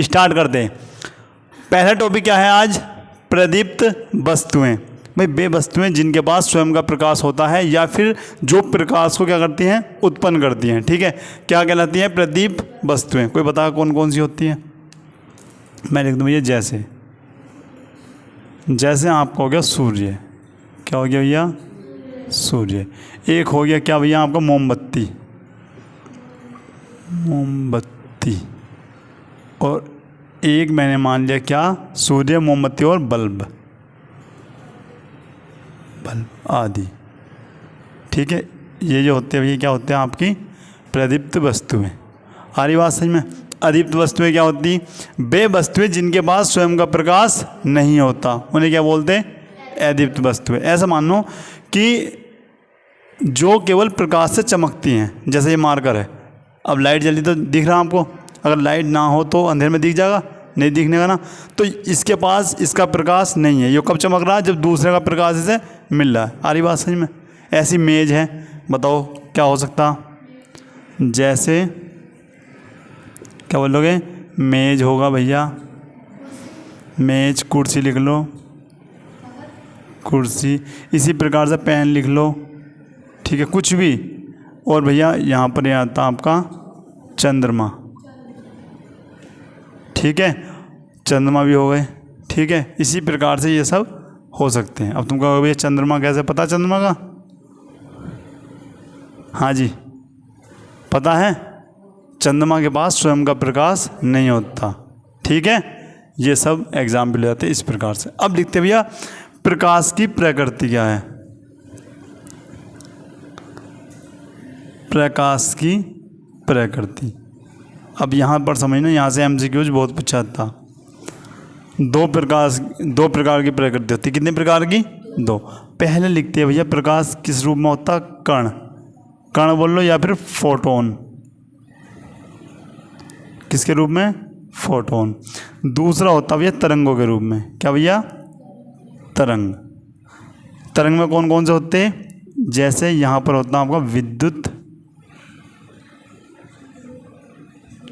Start करते हैं। पहला टॉपिक क्या है आज? प्रदीप्त वस्तुएं। भाई वे वस्तुएं जिनके पास स्वयं का प्रकाश होता है या फिर जो प्रकाश को क्या करती हैं? उत्पन्न करती हैं। ठीक है, क्या कहलाती हैं? प्रदीप्त वस्तुएं। कोई बता कौन कौन सी होती हैं? मैं लिख दूँ भैया जैसे, जैसे आपका हो गया सूर्य। क्या हो गया भैया? सूर्य। एक हो गया क्या भैया आपका? मोमबत्ती। मोमबत्ती। और एक मैंने मान लिया क्या? सूर्य, मोमबत्ती और बल्ब, बल्ब आदि। ठीक है, ये जो होते हैं भैया क्या होते हैं? आपकी प्रदीप्त वस्तुएं। आ रही बात समझ में? अदीप्त वस्तुएं क्या होती? वे वस्तुएं जिनके पास स्वयं का प्रकाश नहीं होता, उन्हें क्या बोलते हैं? अदीप्त वस्तुएं। ऐसा मानो कि जो केवल प्रकाश से चमकती हैं, जैसे ये मार्कर है। अब लाइट जली तो दिख रहा है आपको, अगर लाइट ना हो तो अंधेरे में दिख जाएगा? नहीं दिखने का ना। तो इसके पास इसका प्रकाश नहीं है, ये कब चमक रहा है? जब दूसरे का प्रकाश इसे मिल रहा है। आ रही बात समझ में? ऐसी मेज है, बताओ क्या हो सकता? जैसे क्या बोलोगे? मेज होगा भैया, मेज। कुर्सी लिख लो, कुर्सी। इसी प्रकार से पेन लिख लो। ठीक है, कुछ भी। और भैया यहाँ पर यह आता आपका चंद्रमा। ठीक है, चंद्रमा भी हो गए। ठीक है, इसी प्रकार से ये सब हो सकते हैं। अब तुम कहोगे भैया चंद्रमा कैसे पता? चंद्रमा का हाँ जी पता है, चंद्रमा के पास स्वयं का प्रकाश नहीं होता। ठीक है, ये सब एग्जाम्पल आते हैं इस प्रकार से। अब लिखते भैया प्रकाश की प्रकृति क्या है? प्रकाश की प्रकृति। अब यहाँ पर समझना, यहाँ से एमसीक्यूज बहुत पूछा था। दो प्रकार की प्रकृति होती है। कितने प्रकार की? दो। पहले लिखते हैं भैया प्रकाश किस रूप में होता? कण। कण बोल लो या फिर फोटोन। किसके रूप में? फोटोन। दूसरा होता भैया तरंगों के रूप में। क्या भैया? तरंग। तरंग में कौन कौन से होते हैं? जैसे यहाँ पर होता है आपका विद्युत,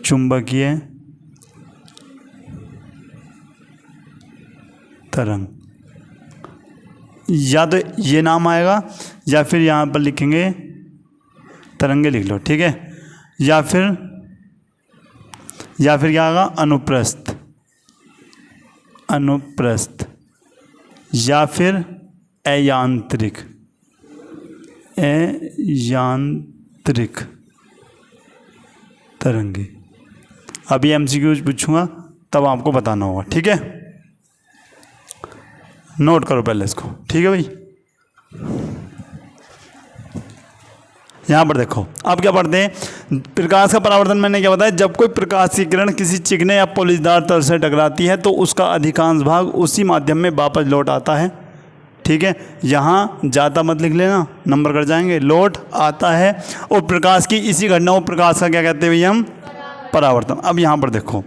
चुंबकीय तरंग। या तो ये नाम आएगा या फिर यहाँ पर लिखेंगे तरंगे लिख लो। ठीक है, या फिर क्या आएगा? अनुप्रस्थ, अनुप्रस्थ। या फिर अयांत्रिक, अयांत्रिक तरंगे। अभी एमसीक्यूज पूछूंगा तब आपको बताना होगा। ठीक है, नोट करो पहले इसको। ठीक है भाई, यहाँ पर देखो। अब क्या पढ़ते हैं? प्रकाश का परावर्तन मैंने क्या बताया? जब कोई प्रकाश की किरण किसी चिकने या पोलिशदार तल से टकराती है तो उसका अधिकांश भाग उसी माध्यम में वापस लौट आता है। ठीक है, यहाँ जाता मत लिख लेना, नंबर कट जाएंगे। लौट आता है। और प्रकाश की इसी घटना को प्रकाश का क्या कहते हैं भैया? हम परावर्तन। अब यहाँ पर देखो,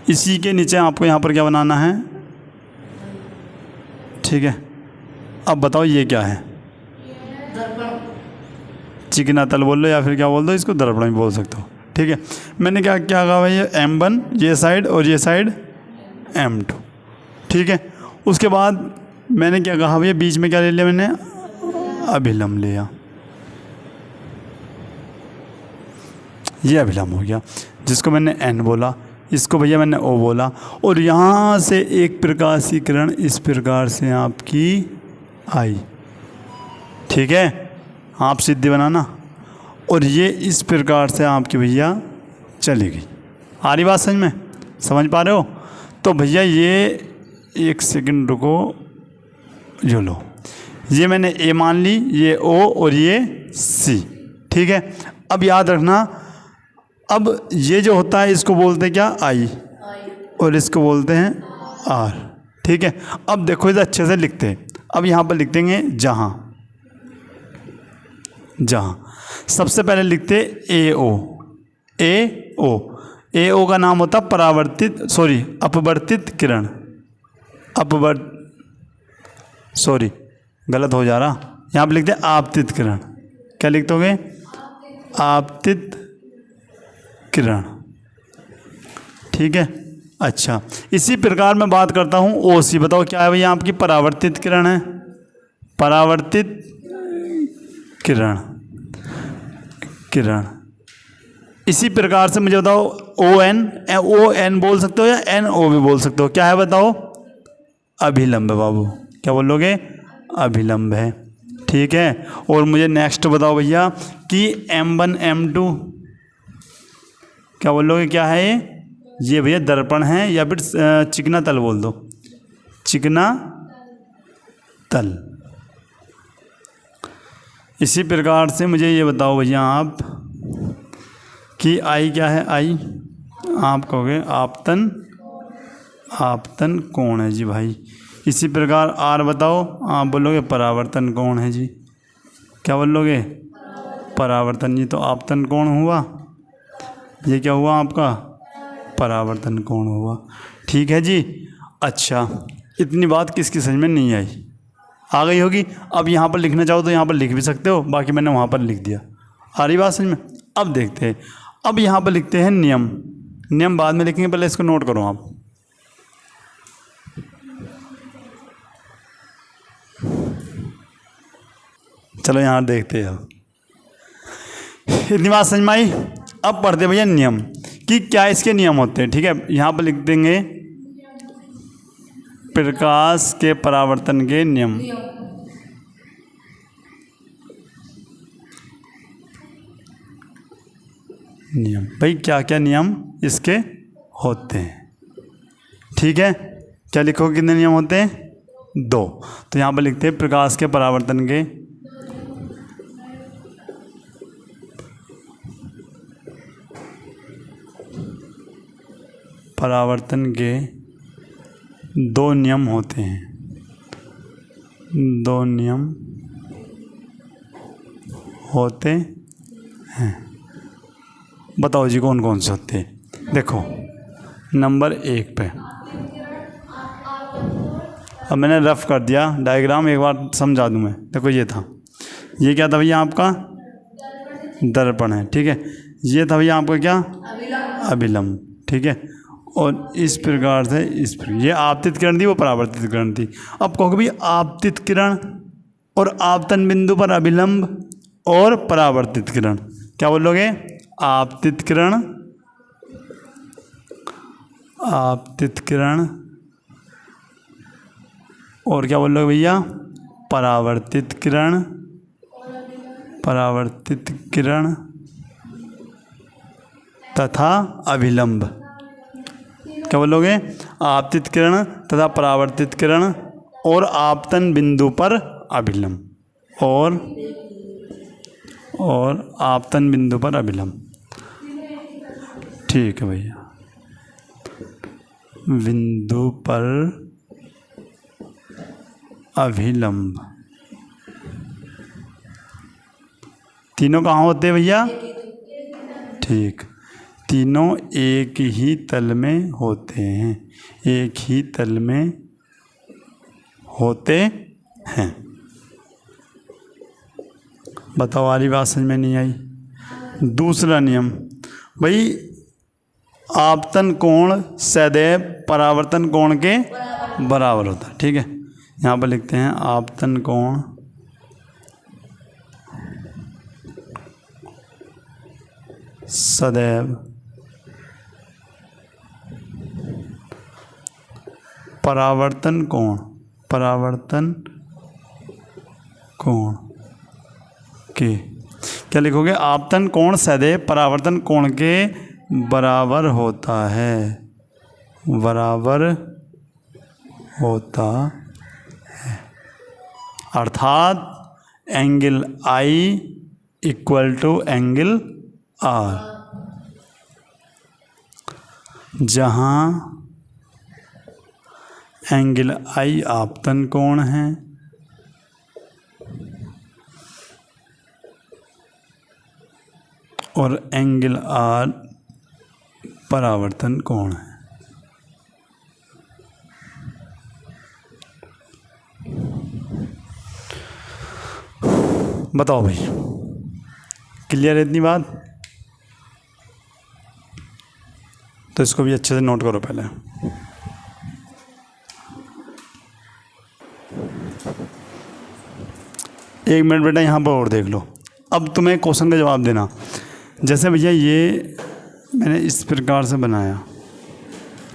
इसी के नीचे आपको यहाँ पर क्या बनाना है? ठीक है, अब बताओ ये क्या है? चिकना तल बोल लो या फिर क्या बोल दो, इसको दर्पण भी बोल सकते हो। ठीक है, मैंने क्या क्या कहा भैया? M1 ये साइड और ये साइड M2। ठीक है, उसके बाद मैंने क्या कहा भैया? बीच में क्या ले लिया मैंने? अभिलंब लिया। ये अभिलंब हो गया, जिसको मैंने N बोला, इसको भैया मैंने O बोला। और यहाँ से एक प्रकाश की किरण इस प्रकार से आपकी आई। ठीक है, आप सीधी बनाना। और ये इस प्रकार से आपकी भैया चली गई। आ रही बात समझ में? समझ पा रहे हो? तो भैया ये एक सेकंड रुको, जो लो, ये मैंने A मान ली, ये O और ये C। ठीक है, अब याद रखना, अब ये जो होता है इसको बोलते हैं क्या? I, और इसको बोलते हैं R। ठीक है, अब देखो इसे अच्छे से लिखते हैं। अब यहाँ पर लिख देंगे जहाँ, जहाँ। सबसे पहले लिखते AO। AO, AO का नाम होता परावर्तित, अपवर्तित किरण। गलत हो जा रहा, यहाँ पर लिखते हैं आपतित किरण। क्या लिख दोगे? आपतित किरण। ठीक है। अच्छा, इसी प्रकार मैं बात करता हूँ ओ सी। बताओ क्या है भैया? आपकी परावर्तित किरण है, परावर्तित किरण, किरण। इसी प्रकार से मुझे बताओ ओ एन बोल सकते हो या एन ओ भी बोल सकते हो। क्या है बताओ? अभिलंब बाबू। क्या बोलोगे? अभिलंब है, ठीक है। और मुझे नेक्स्ट बताओ भैया कि M1 M2 क्या बोलोगे? क्या है ये भैया? दर्पण है या फिर चिकना तल बोल दो, चिकना तल। इसी प्रकार से मुझे ये बताओ भैया आप कि आई क्या है? आई आप कहोगे आपतन, आपतन कोण है जी भाई। इसी प्रकार आर बताओ, आप बोलोगे परावर्तन कोण है जी। क्या बोलोगे? परावर्तन। जी तो आपतन कोण हुआ, ये क्या हुआ आपका? परावर्तन कोण हुआ, ठीक है जी। अच्छा, इतनी बात किसकी समझ में नहीं आई? आ गई होगी। अब यहाँ पर लिखना चाहो तो यहाँ पर लिख भी सकते हो, बाकी मैंने वहाँ पर लिख दिया। आ रही बात समझ में? अब देखते हैं, अब यहाँ पर लिखते हैं नियम। नियम बाद में लिखेंगे, पहले इसको नोट करो आप। चलो यहाँ देखते हैं। अब इतनी बात समझ में आई। अब पढ़ते भैया नियम कि क्या इसके नियम होते हैं, ठीक है। यहाँ पर लिख देंगे प्रकाश के परावर्तन के नियम। नियम भाई, क्या क्या नियम इसके होते हैं, ठीक है। क्या लिखो? कितने नियम होते हैं? 2। तो यहाँ पर लिखते हैं प्रकाश के परावर्तन के दो नियम होते हैं, 2 नियम होते हैं। बताओ जी कौन कौन से होते हैं? देखो नंबर 1 पे, अब मैंने रफ कर दिया डायग्राम, एक बार समझा दूं मैं। देखो ये था, ये क्या था भैया? आपका दर्पण है, ठीक है। ये था भैया आपका क्या? अभिलंब, ठीक है। और इस प्रकार से ये आपतित किरण थी, वो परावर्तित किरण थी। अब कहोगे भैया आपतित किरण और आपतन बिंदु पर अभिलंब और परावर्तित किरण, क्या बोलोगे? आपतित किरण, आपतित किरण और क्या बोलोगे भैया? परावर्तित किरण, परावर्तित किरण तथा अभिलंब। क्या बोलोगे? आपतित किरण तथा परावर्तित किरण और आपतन बिंदु पर अभिलंब और आपतन बिंदु पर अभिलंब, ठीक है भैया। बिंदु पर अभिलंब तीनों कहाँ होते हैं भैया? ठीक, तीनों एक ही तल में होते हैं, एक ही तल में होते हैं। बताओ वाली बात समझ में नहीं आई? दूसरा नियम भाई, आपतन कोण सदैव परावर्तन कोण के बराबर होता है, ठीक है। यहाँ पर लिखते हैं आपतन कोण सदैव परावर्तन कोण के, क्या लिखोगे? आपतन कोण सदैव परावर्तन कोण के बराबर होता है, बराबर होता है। अर्थात angle I equal to angle R, जहाँ एंगल आई आपतन कोण है और एंगल आर परावर्तन कोण है। बताओ भाई, क्लियर है इतनी बात? तो इसको भी अच्छे से नोट करो पहले। एक मिनट बेटा यहाँ पर और देख लो। अब तुम्हें क्वेश्चन का जवाब देना। जैसे भैया ये मैंने इस प्रकार से बनाया,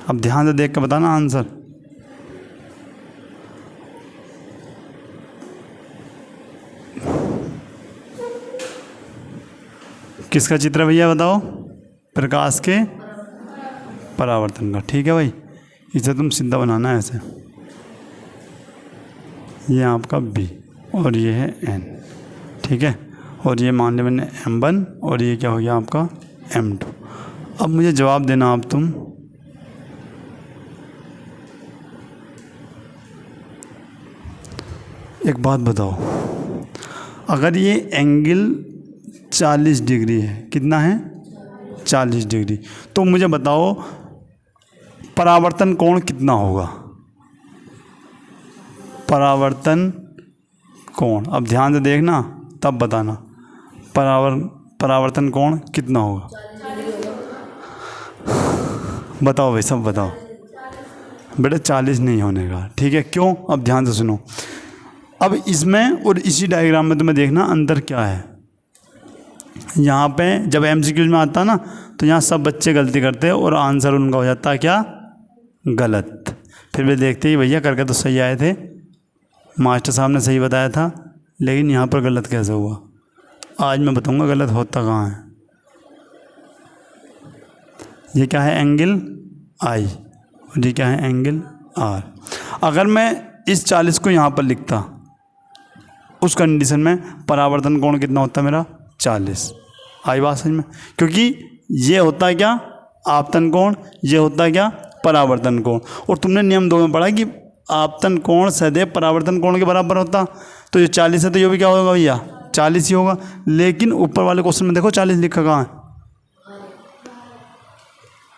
अब ध्यान से देख कर बताना आंसर। किसका चित्र है भैया बताओ? प्रकाश के परावर्तन का। ठीक है भाई, इसे तुम सीधा बनाना है ऐसे। ये आपका B और ये है N, ठीक है। और ये मान लिया मैंने M1 और ये क्या हो गया आपका M2। अब मुझे जवाब देना आप तुम। एक बात बताओ, अगर ये एंगल 40 डिग्री है, कितना है 40 डिग्री, तो मुझे बताओ परावर्तन कोण कितना होगा? परावर्तन कोण, अब ध्यान से देखना तब बताना, परावर्तन कोण कितना होगा? बताओ भाई, सब बताओ। बेटा 40 नहीं होने का, ठीक है। क्यों? अब ध्यान से सुनो। अब इसमें और इसी डायग्राम में तुम्हें देखना अंतर क्या है। यहाँ पे जब MCQ में आता ना, तो यहाँ सब बच्चे गलती करते हैं और आंसर उनका हो जाता है क्या? गलत। फिर वे देखते ही भैया करके तो सही आए थे, मास्टर साहब ने सही बताया था, लेकिन यहाँ पर गलत कैसे हुआ? आज मैं बताऊँगा गलत होता कहाँ है। ये क्या है? एंगल I और ये क्या है? Angle R। अगर मैं इस 40 को यहाँ पर लिखता, उस कंडीशन में परावर्तन कोण कितना होता मेरा? 40। आई बात समझ में? क्योंकि ये होता है क्या? आपतन कोण, ये होता है क्या? परावर्तन कोण। और तुमने नियम 2 में पढ़ा कि आपतन कोण सदैव परावर्तन कोण के बराबर होता। तो ये 40 है तो ये भी क्या होगा भैया? 40 ही होगा। लेकिन ऊपर वाले क्वेश्चन में देखो 40 लिखा कहाँ है?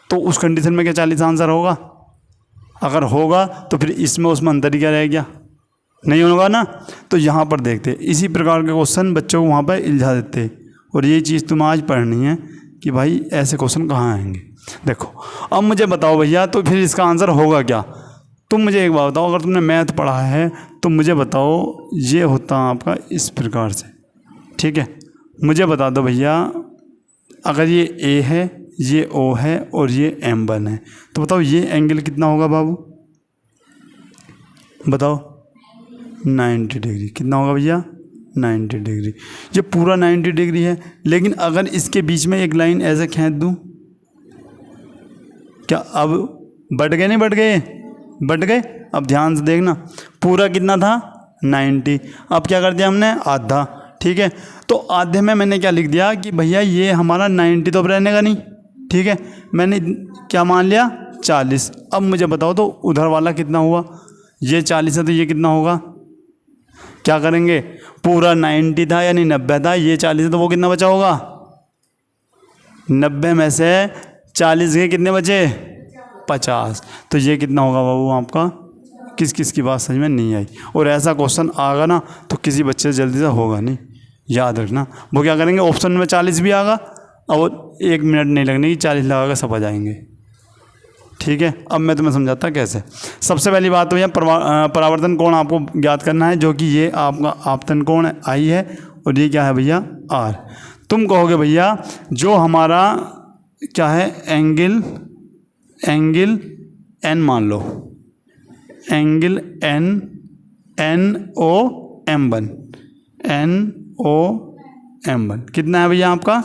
तो उस कंडीशन में क्या 40 आंसर होगा? अगर होगा तो फिर इसमें उसमें अंतर ही क्या रह गया? नहीं होगा ना। तो यहाँ पर देखते, इसी प्रकार के क्वेश्चन बच्चों को वहाँ पर इल्झा देते। और ये चीज़ तुम्हें आज पढ़नी है कि भाई ऐसे क्वेश्चन कहाँ आएंगे। देखो अब मुझे बताओ भैया, तो फिर इसका आंसर होगा क्या? तुम मुझे एक बात बताओ, अगर तुमने मैथ पढ़ा है तो मुझे बताओ ये होता आपका इस प्रकार से, ठीक है। मुझे बता दो भैया, अगर ये A है, ये O है और ये M1 है, तो बताओ ये एंगल कितना होगा बाबू? बताओ। 90 डिग्री। कितना होगा भैया? 90 डिग्री। ये पूरा 90 डिग्री है। लेकिन अगर इसके बीच में एक लाइन ऐसे खींच दूँ, क्या अब बढ़ गए? नहीं बढ़ गए? बढ़ गए। अब ध्यान से देखना, पूरा कितना था? 90। अब क्या कर दिया हमने? आधा, ठीक है। तो आधे में मैंने क्या लिख दिया कि भैया ये हमारा 90 तो अब रहने का नहीं, ठीक है। मैंने क्या मान लिया? 40। अब मुझे बताओ तो उधर वाला कितना हुआ? ये 40 है तो ये कितना होगा? क्या करेंगे? पूरा 90 था यानी 90 था, ये 40 है तो वो कितना बचा होगा? 90 में से 40 के कितने बचे? 50। तो ये कितना होगा बाबू आपका? किस किस की बात समझ में नहीं आई? और ऐसा क्वेश्चन आगा ना तो किसी बच्चे से जल्दी से होगा नहीं, याद रखना। वो क्या करेंगे? ऑप्शन में 40 भी आगा और 1 मिनट नहीं लगने की 40 लगा कर समझ आएंगे, ठीक है। अब मैं तुम्हें समझाता कैसे। सबसे पहली बात तो यह परावर्तन कोण आपको ज्ञात करना है, जो कि ये आपका आपतन कोण I है और ये क्या है भैया? R। तुम कहोगे भैया जो हमारा क्या है? एंगल N मान लो, एंगल NOM1 कितना है भैया आपका?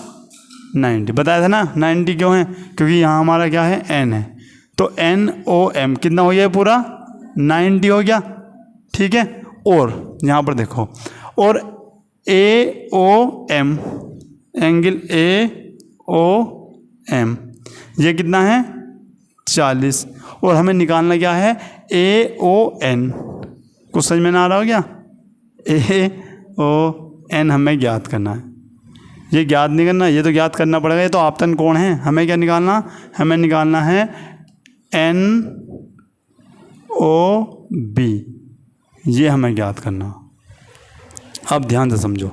90। बताया था ना 90 क्यों है? क्योंकि यहाँ हमारा क्या है? N है। तो NOM कितना हो गया? पूरा 90 हो गया, ठीक है। और यहाँ पर देखो, और AOM, एंगल AOM ये कितना है? 40। और हमें निकालना क्या है? AON। कुछ समझ में ना आ रहा हो क्या? AON हमें ज्ञात करना है। ये ज्ञात नहीं करना, ये तो ज्ञात करना पड़ेगा। ये तो आपतन कोण है। हमें क्या निकालना? हमें निकालना है NOB, ये हमें ज्ञात करना। अब ध्यान से समझो,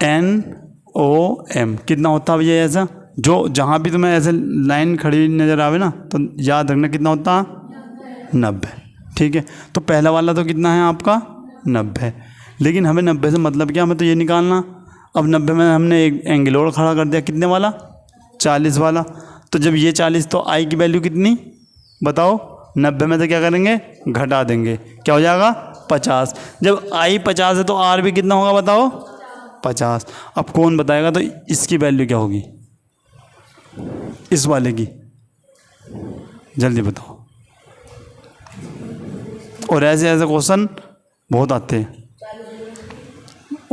NOM कितना होता है भैया? ऐसा जो जहाँ भी तुम्हें ऐसे लाइन खड़ी नज़र आवे ना तो याद रखना कितना होता, 90। ठीक है, तो पहला वाला तो कितना है आपका 90, लेकिन हमें 90 से मतलब क्या, हमें तो ये निकालना। अब 90 में हमने एक एंगल और खड़ा कर दिया, कितने वाला, 40 वाला। तो जब ये 40 तो आई की वैल्यू कितनी बताओ, 90 में से क्या करेंगे, घटा देंगे, क्या हो जाएगा 50। जब आई 50 है तो आर भी कितना होगा बताओ, 50। अब कौन बताएगा तो इसकी वैल्यू क्या होगी, इस वाले की, जल्दी बताओ। और ऐसे ऐसे क्वेश्चन बहुत आते हैं।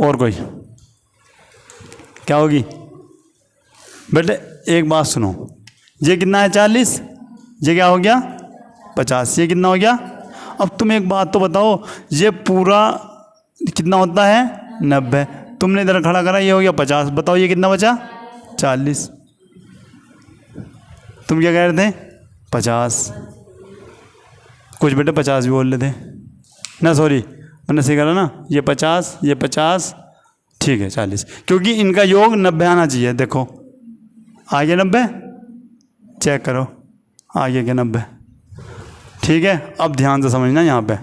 और कोई क्या होगी बेटे, एक बात सुनो, ये कितना है 40, ये क्या हो गया 50, ये कितना हो गया। अब तुम एक बात तो बताओ, ये पूरा कितना होता है 90, तुमने इधर खड़ा करा, ये हो गया 50, बताओ ये कितना बचा 40। तुम क्या कह रहे थे 50, कुछ बेटे 50 भी बोल रहे थे ना, सॉरी मैंने सही करा ना, ये 50 ये 50, ठीक है 40, क्योंकि इनका योग 90 आना चाहिए। देखो आगे 90, चेक करो आगे के 90, ठीक है। अब ध्यान से समझना यहाँ पे,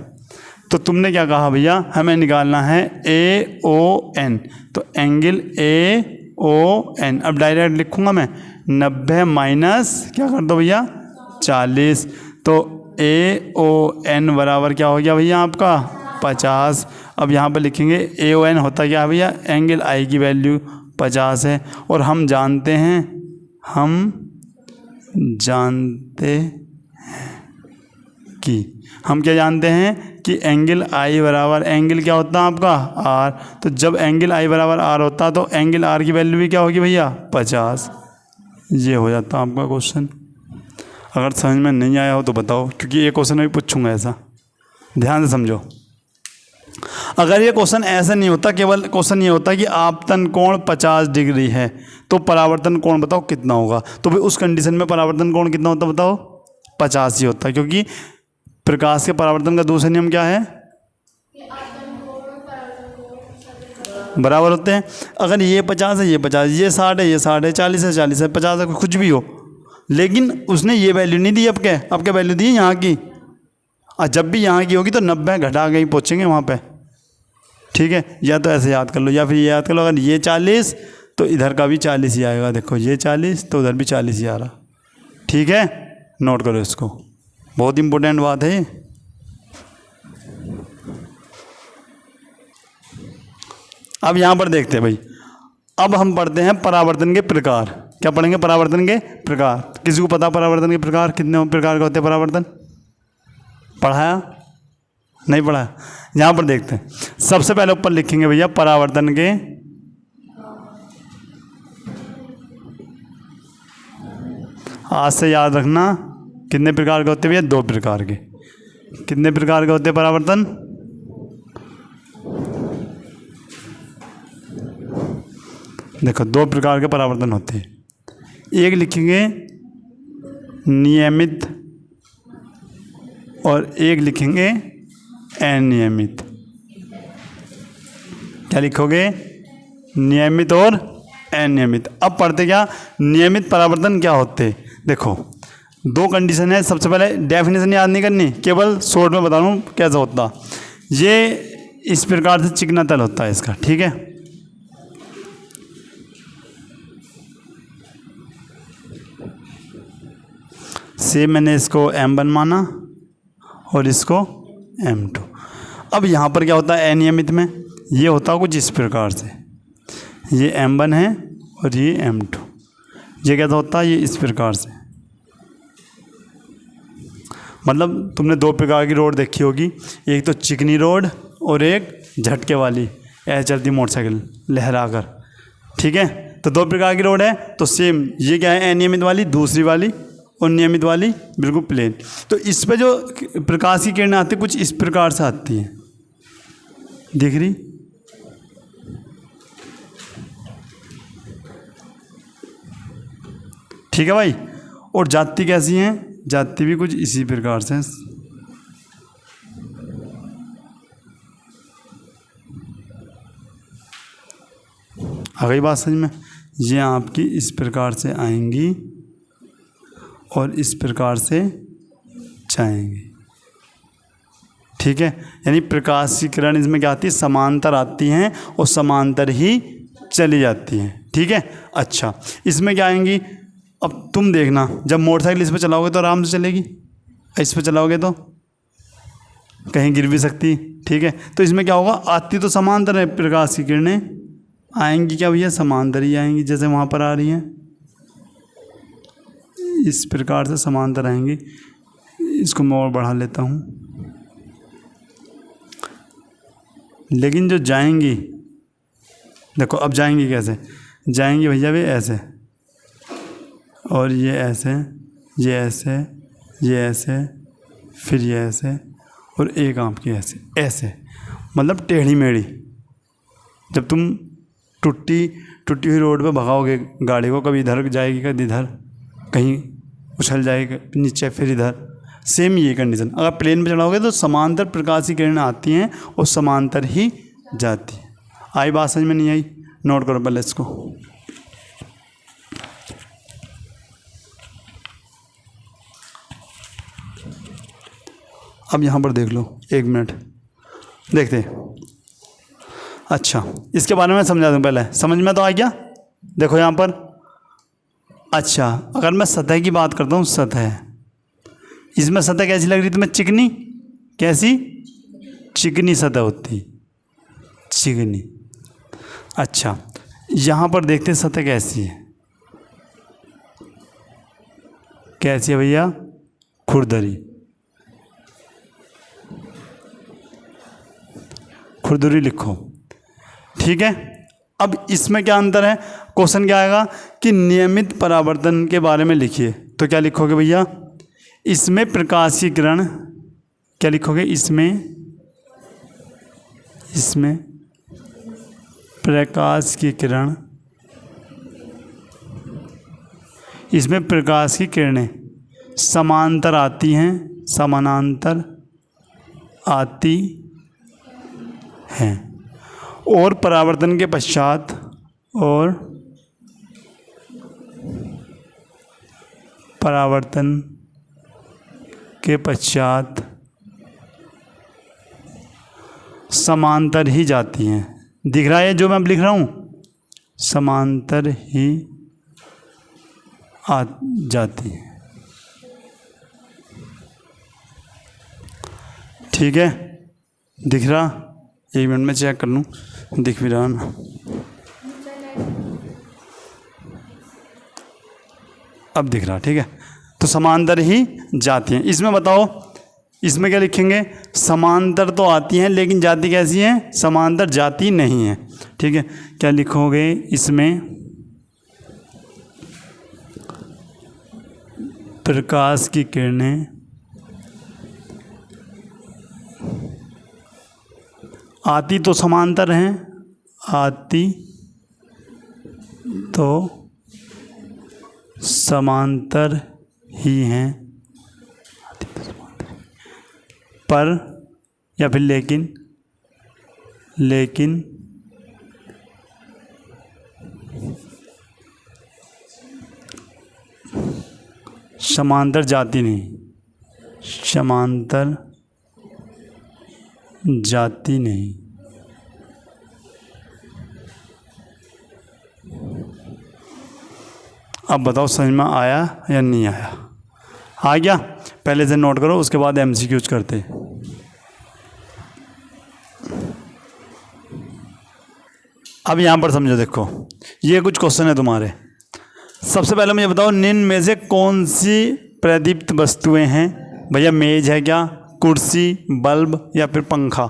तो तुमने क्या कहा भैया, हमें निकालना है ए ओ एन, तो एंगल ए ओ एन। अब डायरेक्ट लिखूँगा मैं, 90 माइनस क्या कर दो भैया 40, तो ए ओ एन बराबर क्या हो गया भैया आपका 50। अब यहाँ पर लिखेंगे ए ओ एन होता क्या है भैया, एंगल आई की वैल्यू 50 है, और हम जानते हैं कि हम क्या जानते हैं कि एंगल आई बराबर, एंगल क्या होता है आपका आर, तो जब एंगल आई बराबर आर होता तो एंगल आर की वैल्यू भी क्या होगी भैया 50। ये हो जाता आपका क्वेश्चन। अगर समझ में नहीं आया हो तो बताओ, क्योंकि ये क्वेश्चन मैं पूछूंगा ऐसा, ध्यान से समझो। अगर ये क्वेश्चन ऐसा नहीं होता, केवल क्वेश्चन ये होता कि आपतन कोण 50 डिग्री है तो परावर्तन कोण बताओ कितना होगा, तो भाई उस कंडीशन में परावर्तन कोण कितना होता बताओ 50 ही होता, क्योंकि प्रकाश के परावर्तन का दूसरा नियम क्या है, बराबर होते हैं। अगर ये 50 है ये 50, ये 60 है ये 60 है, 40 है 40 है, 50 है, कुछ भी हो, लेकिन उसने ये वैल्यू नहीं दी। अब क्या वैल्यू दी यहाँ की, और जब भी यहाँ की होगी तो 90 घटा के ही पहुँचेंगे वहाँ पे, ठीक है। या तो ऐसे याद कर लो, या फिर ये याद कर लो, अगर ये 40 तो इधर का भी 40 ही आएगा, देखो ये 40 तो उधर भी 40 ही आ रहा, ठीक है। नोट करो इसको, बहुत इंपॉर्टेंट बात है ये। अब यहाँ पर देखते हैं भाई, अब हम पढ़ते हैं परावर्तन के प्रकार। क्या पढ़ेंगे, परावर्तन के प्रकार। किसी को पता परावर्तन के प्रकार कितने प्रकार के होते हैं, परावर्तन पढ़ाया नहीं पढ़ाया। यहाँ पर देखते हैं, सबसे पहले ऊपर लिखेंगे भैया परावर्तन के आज से याद रखना कितने प्रकार के होते हैं भैया, 2 प्रकार के। कितने प्रकार के होते हैं परावर्तन, देखो 2 प्रकार के परावर्तन होते हैं। एक लिखेंगे नियमित और एक लिखेंगे अनियमित। क्या लिखोगे, नियमित और अनियमित। अब पढ़ते क्या, नियमित परावर्तन क्या होते हैं। देखो 2 कंडीशन है, सबसे पहले डेफिनेशन याद नहीं करनी, केवल शॉर्ट में बता रहा हूँ कैसा होता। ये इस प्रकार से चिकना तल होता है इसका, ठीक है। से मैंने इसको M1 माना और इसको M2। अब यहाँ पर क्या होता है अनियमित में, ये होता है कुछ इस प्रकार से, ये M1 है और ये M2। ये कैसा होता है, ये इस प्रकार से, मतलब तुमने 2 प्रकार की रोड देखी होगी, एक तो चिकनी रोड और एक झटके वाली, ऐसे चलती मोटरसाइकिल लहरा कर, ठीक है। तो 2 प्रकार की रोड है, तो सेम ये क्या है अनियमित वाली, दूसरी वाली, और नियमित वाली बिल्कुल प्लेन। तो इस पे जो प्रकाश की किरणें आती है कुछ इस प्रकार से आती हैं, दिख रही, ठीक है भाई। और जाती कैसी हैं, जाती भी कुछ इसी प्रकार से। आ गई बात समझ में। ये आपकी इस प्रकार से आएंगी और इस प्रकार से जाएंगी। ठीक है, यानी प्रकाश की किरण इसमें क्या आती है, समांतर आती हैं और समांतर ही चली जाती हैं। ठीक है, अच्छा इसमें क्या आएंगी, अब तुम देखना जब मोटरसाइकिल इस पर चलाओगे तो आराम से चलेगी, इस पर चलाओगे तो कहीं गिर भी सकती। ठीक है, तो इसमें क्या होगा, आती तो समांतर है, प्रकाश की किरणें आएंगी क्या भैया, समांतर ही आएंगी, जैसे वहाँ पर आ रही हैं इस प्रकार से समांतर आएंगी। इसको मैं और बढ़ा लेता हूँ। लेकिन जो जाएंगी, देखो अब जाएंगी कैसे, जाएंगी भैया भी ऐसे, और ये ऐसे, ये ऐसे, ये ऐसे, फिर ये ऐसे, और एक आपकी ऐसे ऐसे, मतलब टेढ़ी मेढ़ी। जब तुम टूटी हुई रोड पे भगाओगे गाड़ी को, कभी इधर जाएगी कभी इधर, कहीं उछल जाएगी नीचे फिर इधर, सेम ये कंडीशन। अगर प्लेन पे चढ़ाओगे तो समांतर प्रकाश की किरणें आती हैं और समांतर ही जाती हैं। आई बात समझ में नहीं आई, नोट करो पहले इसको। अब यहाँ पर देख लो, एक मिनट देखते हैं। अच्छा इसके बारे में समझा दूँ पहले, समझ में तो आ गया। देखो यहाँ पर, अच्छा अगर मैं सतह की बात करता हूँ, सतह, इसमें सतह कैसी लग रही तुम्हें, चिकनी, कैसी, चिकनी सतह होती, चिकनी। अच्छा यहाँ पर देखते हैं सतह कैसी है, कैसी है भैया, खुरदरी, खुरदरी लिखो। ठीक है, अब इसमें क्या अंतर है, क्वेश्चन क्या आएगा कि नियमित परावर्तन के बारे में लिखिए, तो क्या लिखोगे भैया, इसमें प्रकाश की किरण, क्या लिखोगे, इसमें प्रकाश की किरण, इसमें प्रकाश की किरणें समांतर आती हैं, समानांतर आती हैं, और परावर्तन के पश्चात, और परावर्तन के पश्चात समांतर ही जाती हैं। दिख रहा है जो मैं अब लिख रहा हूँ, समांतर ही आ जाती है। ठीक है, दिख रहा, एक मिनट में चेक कर लूँ, दिख भी रहा ना, अब दिख रहा। ठीक है, तो समांतर ही जाती हैं। इसमें बताओ, इसमें क्या लिखेंगे, समांतर तो आती हैं लेकिन जाती कैसी हैं, समांतर जाती नहीं है। ठीक है, क्या लिखोगे, इसमें प्रकाश की किरणें आती तो समांतर हैं, आती तो समांतर ही हैं, पर या फिर लेकिन समांतर जाती नहीं, समांतर जाती नहीं। अब बताओ समझ में आया या नहीं आया, आ गया, पहले से नोट करो, उसके बाद एमसीक्यूज करते। अब यहाँ पर समझो, देखो ये कुछ क्वेश्चन है तुम्हारे। सबसे पहले मुझे बताओ, निम्न में से कौन सी प्रदीप्त वस्तुएं हैं भैया, मेज है क्या, कुर्सी, बल्ब या फिर पंखा,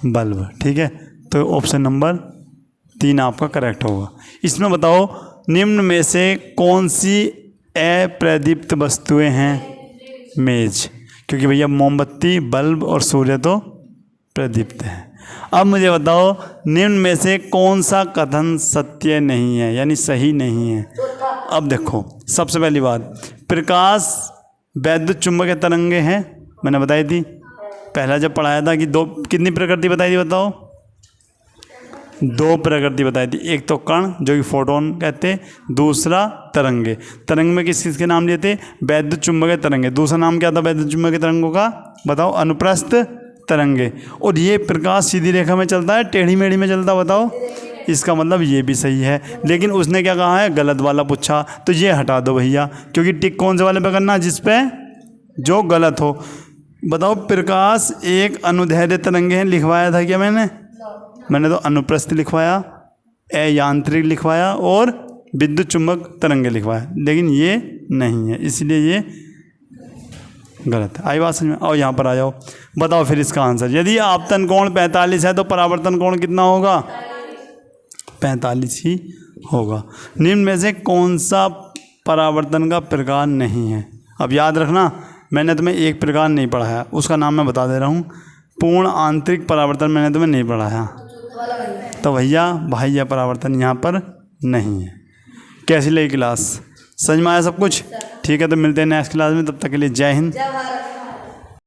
बल्ब। ठीक है, तो ऑप्शन नंबर 3 आपका करेक्ट होगा। इसमें बताओ, निम्न में से कौन सी अप्रदीप्त वस्तुएं हैं, मेज, क्योंकि भैया मोमबत्ती, बल्ब और सूर्य तो प्रदीप्त हैं। अब मुझे बताओ, निम्न में से कौन सा कथन सत्य नहीं है, यानी सही नहीं है। अब देखो, सबसे पहली बात, प्रकाश वैद्युत चुंबकीय तरंगे हैं, मैंने बताई थी पहला जब पढ़ाया था कि 2 कितनी प्रकृति बताई थी, बताओ, दो प्रकृति बताई थी, एक तो कण जो कि फोटोन कहते, दूसरा तरंगे। तरंग में किस चीज़ के नाम लिए थे? वैद्युत चुम्बकीय तरंगे। दूसरा नाम क्या था वैद्युत चुम्बकीय तरंगों का? बताओ। अनुप्रस्थ तरंगे। और ये प्रकाश सीधी रेखा में चलता है टेढ़ी मेढ़ी में चलता? बताओ। इसका मतलब ये भी सही है, लेकिन उसने क्या कहा है? गलत वाला पूछा, तो ये हटा दो भैया, क्योंकि टिक कौन से वाले पे करना? जिस पे जो गलत हो। बताओ। प्रकाश एक अनुदैर्ध्य तरंगे हैं, लिखवाया था क्या मैंने तो अनुप्रस्थ लिखवाया, यांत्रिक लिखवाया और विद्युत चुम्बक तरंगे लिखवाया, लेकिन ये नहीं है, इसलिए ये गलत है। आई बात समझ में? और यहाँ पर आ जाओ, बताओ फिर इसका आंसर। यदि आपतन कोण 45 है तो परावर्तन कोण कितना होगा? 45 ही होगा। निम्न में से कौन सा परावर्तन का प्रकार नहीं है? अब याद रखना, मैंने तुम्हें एक प्रकार नहीं पढ़ाया, उसका नाम मैं बता दे रहा हूँ। पूर्ण आंतरिक परावर्तन मैंने तुम्हें नहीं पढ़ाया, तो भैया बाह्य परावर्तन यहाँ पर नहीं है। कैसी लगी क्लास? समझ में आया सब कुछ? ठीक है, तो मिलते हैं नेक्स्ट क्लास में, तब तक के लिए जय हिंद।